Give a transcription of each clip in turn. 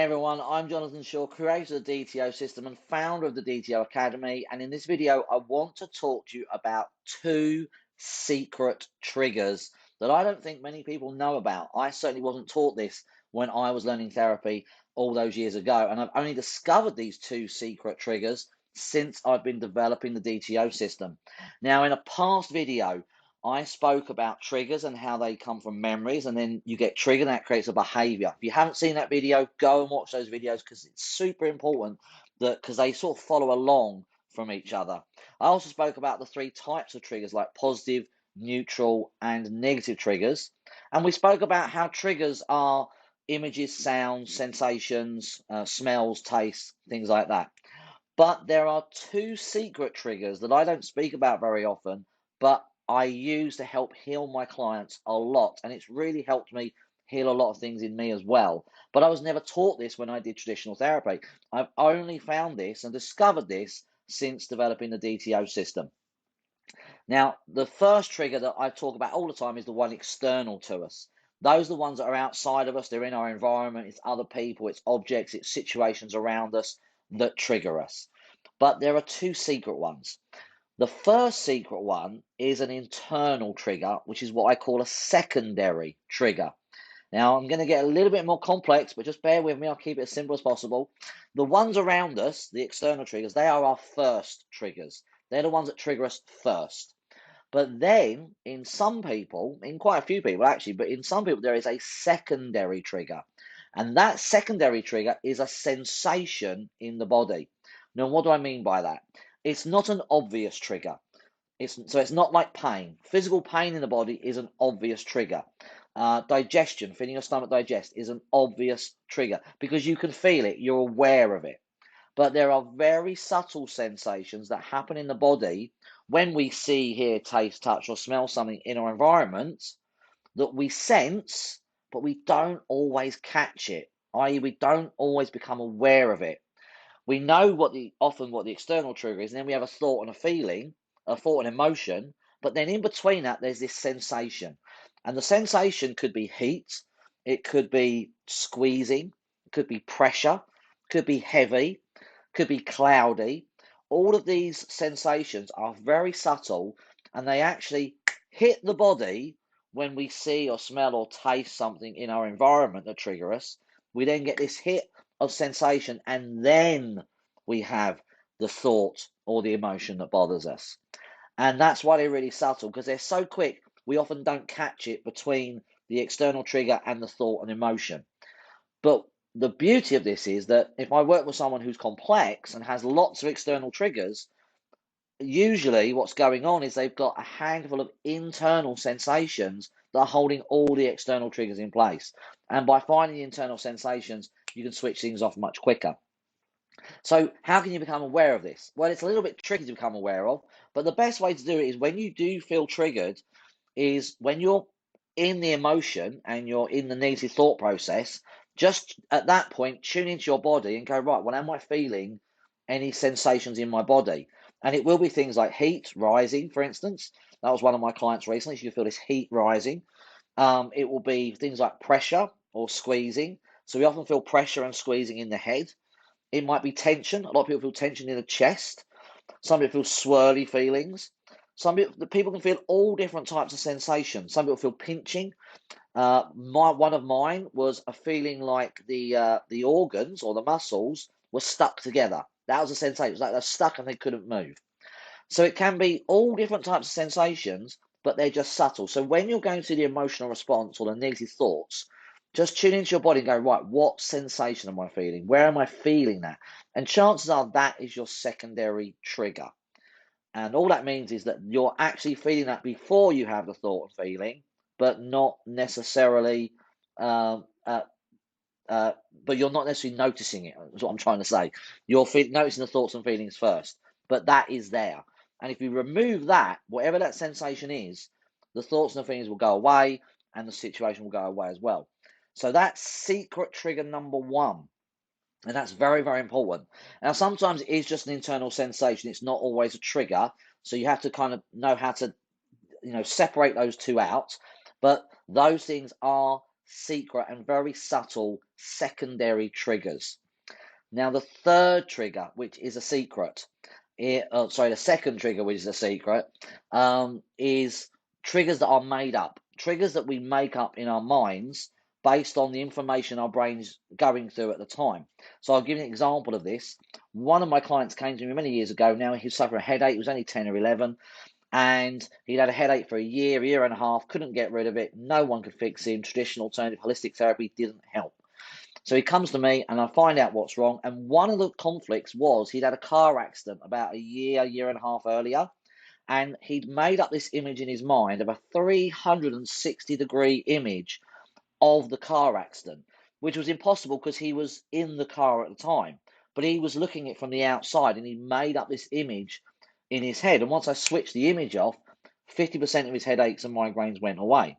everyone, I'm Jonathan Shaw, creator of the DTO system and founder of the DTO Academy. And in this video, I want to talk to you about two secret triggers that I don't think many people know about. I certainly wasn't taught this when I was learning therapy all those years ago. And I've only discovered these two secret triggers since I've been developing the DTO system. Now, in a past video, I spoke about triggers and how they come from memories, and then you get triggered and that creates a behavior. If you haven't seen that video, go and watch those videos because it's super important because they sort of follow along from each other. I also spoke about the three types of triggers like positive, neutral, and negative triggers. And we spoke about how triggers are images, sounds, sensations, smells, tastes, things like that. But there are two secret triggers that I don't speak about very often, but I use to help heal my clients a lot. And it's really helped me heal a lot of things in me as well. But I was never taught this when I did traditional therapy. I've only found this and discovered this since developing the DTO system. Now, the first trigger that I talk about all the time is the one external to us. Those are the ones that are outside of us, they're in our environment, it's other people, it's objects, it's situations around us that trigger us. But there are two secret ones. The first secret one is an internal trigger, which is what I call a secondary trigger. Now, I'm going to get a little bit more complex, but just bear with me. I'll keep it as simple as possible. The ones around us, the external triggers, they are our first triggers. They're the ones that trigger us first. But then, in some people, in quite a few people actually, but in some people, there is a secondary trigger. And that secondary trigger is a sensation in the body. Now, what do I mean by that? It's not an obvious trigger. It's not like pain. Physical pain in the body is an obvious trigger. Digestion, feeling your stomach digest, is an obvious trigger because you can feel it, you're aware of it. But there are very subtle sensations that happen in the body when we see, hear, taste, touch, or smell something in our environment that we sense, but we don't always catch it, i.e., we don't always become aware of it. We know often what the external trigger is, and then we have a thought and a feeling, a thought and emotion, but then in between that, there's this sensation. And the sensation could be heat, it could be squeezing, it could be pressure, it could be heavy, could be cloudy. All of these sensations are very subtle and they actually hit the body when we see or smell or taste something in our environment that trigger us. We then get this hit of sensation and then we have the thought or the emotion that bothers us. And that's why they're really subtle because they're so quick, we often don't catch it between the external trigger and the thought and emotion. But the beauty of this is that if I work with someone who's complex and has lots of external triggers, usually what's going on is they've got a handful of internal sensations that are holding all the external triggers in place. And by finding the internal sensations, you can switch things off much quicker. So how can you become aware of this? Well, it's a little bit tricky to become aware of, but the best way to do it is when you do feel triggered, is when you're in the emotion and you're in the negative thought process, just at that point, tune into your body and go, right, well, am I feeling any sensations in my body? And it will be things like heat rising, for instance. That was one of my clients recently. She could feel this heat rising. It will be things like pressure or squeezing. So we often feel pressure and squeezing in the head. It might be tension. A lot of people feel tension in the chest. Some people feel swirly feelings. Some people can feel all different types of sensations. Some people feel pinching. One of mine was a feeling like the organs or the muscles were stuck together. That was a sensation. It was like they're stuck and they couldn't move. So it can be all different types of sensations, but they're just subtle. So when you're going through the emotional response or the negative thoughts, just tune into your body and go, right, what sensation am I feeling? Where am I feeling that? And chances are that is your secondary trigger. And all that means is that you're actually feeling that before you have the thought and feeling, but not necessarily, um, uh, uh, but you're not necessarily noticing it. Is what I'm trying to say. You're noticing the thoughts and feelings first, but that is there. And if you remove that, whatever that sensation is, the thoughts and the feelings will go away, and the situation will go away as well. So that's secret trigger number one. And that's very, very important. Now, sometimes it is just an internal sensation. It's not always a trigger. So you have to kind of know how to, separate those two out. But those things are secret and very subtle secondary triggers. Now, the third trigger, which is a secret, the second trigger, which is a secret, is triggers that are made up, triggers that we make up in our minds based on the information our brain's going through at the time. So I'll give you an example of this. One of my clients came to me many years ago. Now he suffered a headache. He was only 10 or 11, and he'd had a headache for a year and a half, couldn't get rid of it. No one could fix him. Traditional alternative holistic therapy didn't help. So he comes to me and I find out what's wrong. And one of the conflicts was he'd had a car accident about a year and a half earlier. And he'd made up this image in his mind of a 360-degree image of the car accident, which was impossible because he was in the car at the time. But he was looking at it from the outside and he made up this image in his head. And once I switched the image off, 50% of his headaches and migraines went away.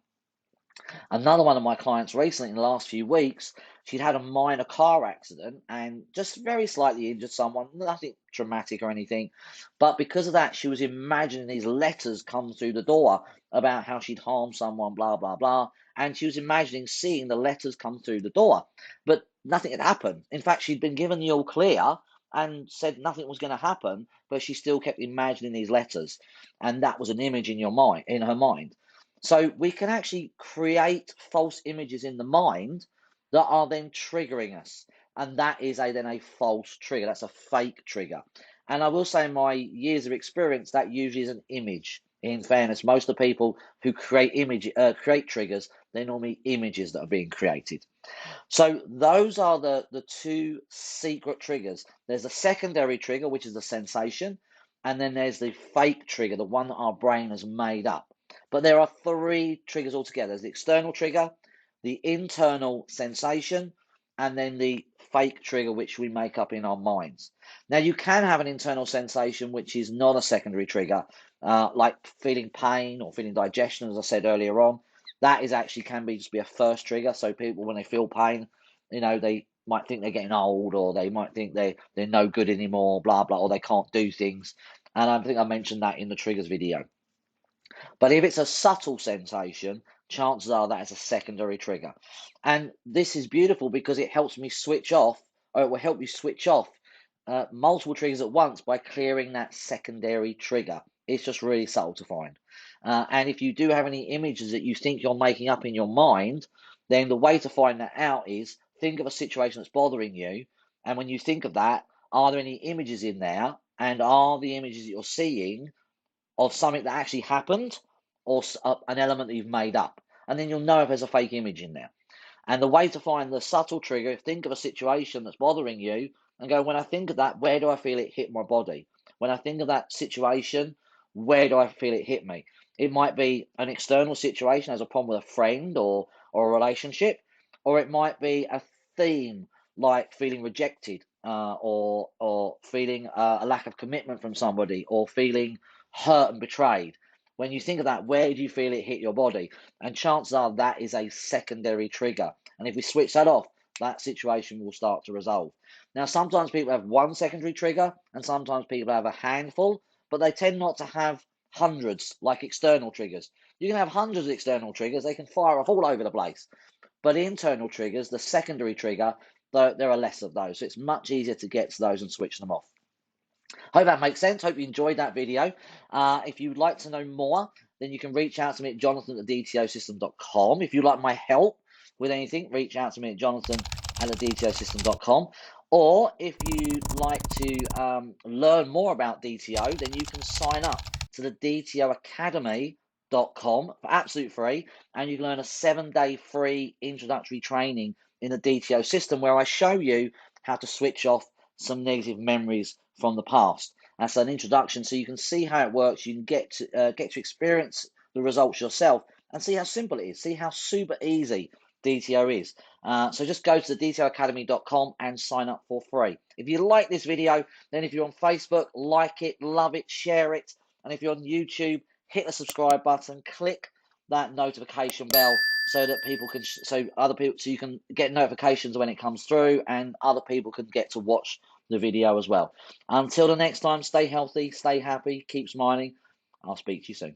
Another one of my clients recently, in the last few weeks, she'd had a minor car accident and just very slightly injured someone, nothing dramatic or anything. But because of that, she was imagining these letters come through the door about how she'd harmed someone, blah, blah, blah. And she was imagining seeing the letters come through the door. But nothing had happened. In fact, she'd been given the all clear and said nothing was going to happen, but she still kept imagining these letters. And that was an image in her mind. So we can actually create false images in the mind that are then triggering us. And that is then a false trigger. That's a fake trigger. And I will say in my years of experience, that usually is an image. In fairness, most of the people who create triggers, they're normally images that are being created. So those are the two secret triggers. There's a secondary trigger, which is the sensation, and then there's the fake trigger, the one that our brain has made up. But there are three triggers altogether. There's the external trigger, the internal sensation, and then the fake trigger, which we make up in our minds. Now, you can have an internal sensation which is not a secondary trigger, like feeling pain or feeling digestion, as I said earlier on. That is actually can be just be a first trigger. So people, when they feel pain, they might think they're getting old, or they might think they're no good anymore, blah blah, or they can't do things. And I think I mentioned that in the triggers video. But if it's a subtle sensation, chances are that is a secondary trigger. And this is beautiful because it helps me switch off, or it will help you switch off multiple triggers at once by clearing that secondary trigger. It's just really subtle to find. And if you do have any images that you think you're making up in your mind, then the way to find that out is think of a situation that's bothering you. And when you think of that, are there any images in there? And are the images that you're seeing of something that actually happened, or an element that you've made up? And then you'll know if there's a fake image in there. And the way to find the subtle trigger, think of a situation that's bothering you and go, when I think of that, where do I feel it hit my body? When I think of that situation, where do I feel it hit me? It might be an external situation, as a problem with a friend or a relationship, or it might be a theme like feeling rejected, or feeling a lack of commitment from somebody, or feeling hurt and betrayed. When you think of that, where do you feel it hit your body? And chances are that is a secondary trigger. And if we switch that off, that situation will start to resolve. Now, sometimes people have one secondary trigger, and sometimes people have a handful, but they tend not to have hundreds like external triggers. You can have hundreds of external triggers, they can fire off all over the place. But internal triggers, the secondary trigger, there are less of those. So it's much easier to get to those and switch them off. Hope that makes sense. Hope you enjoyed that video. If you'd like to know more, then you can reach out to me at jonathan@dtosystem.com. If you'd like my help with anything, reach out to me at jonathan@dtosystem.com. Or if you'd like to learn more about DTO, then you can sign up to the DTOacademy.com for absolute free, and you can learn a 7-day free introductory training in the DTO system where I show you how to switch off some negative memories from the past. That's an introduction, so you can see how it works. You can get to experience the results yourself and see how simple it is. See how super easy DTO is. So just go to the DTOacademy.com and sign up for free. If you like this video, then if you're on Facebook, like it, love it, share it. And if you're on YouTube, hit the subscribe button, click that notification bell so that people can, so you can get notifications when it comes through, and other people can get to watch the video as well. Until the next time, stay healthy, stay happy, keep smiling. I'll speak to you soon.